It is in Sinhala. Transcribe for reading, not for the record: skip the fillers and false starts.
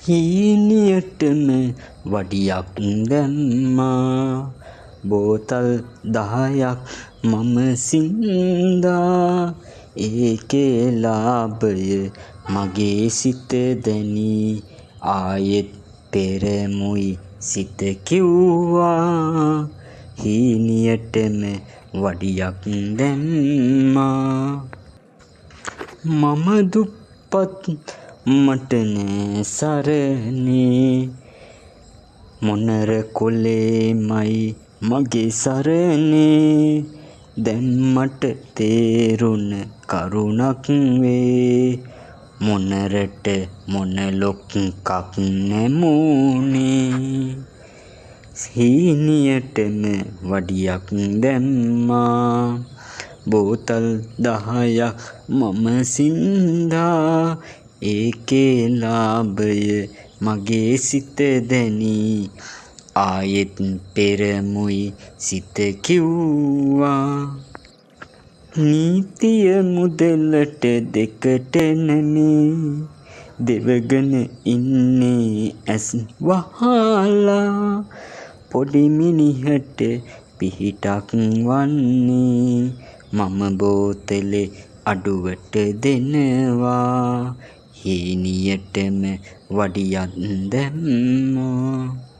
හීනියටම වඩියක් දැම්මා. බෝතල් 10ක් මම සින්දා. ඒකේ ලාභය මගේ සිත දැනී. ආයෙත් පෙරමුයි සිත කිව්වා. හීනියටම වඩියක් දැම්මා. මම දුප්පත් මට නෑ සරනේ. මොනර කොලේමයි මගේ සරනේ. දැන් මට තේරුණ කරුණක් වේ. මොනරට මොනලොක්කක් නැමුනේ. හීනියටම වඩියක් දැම්මා. බෝතල් 10ක් මම සින්දා. ඒකේ ලාභය මගේ සිත දැනී. ආයෙත් පෙරමුයි සිත කිව්වා. නීතිය මුදලට දෙකට නැමේ. දෙවගන ඉන්නේ ඇස් වහලා. පොඩි මිනිහට පිහිටක් වන්නේ. මම බෝතලේ අඩුවට දෙනවා. හීනියටම වඩියක් දැම්මා.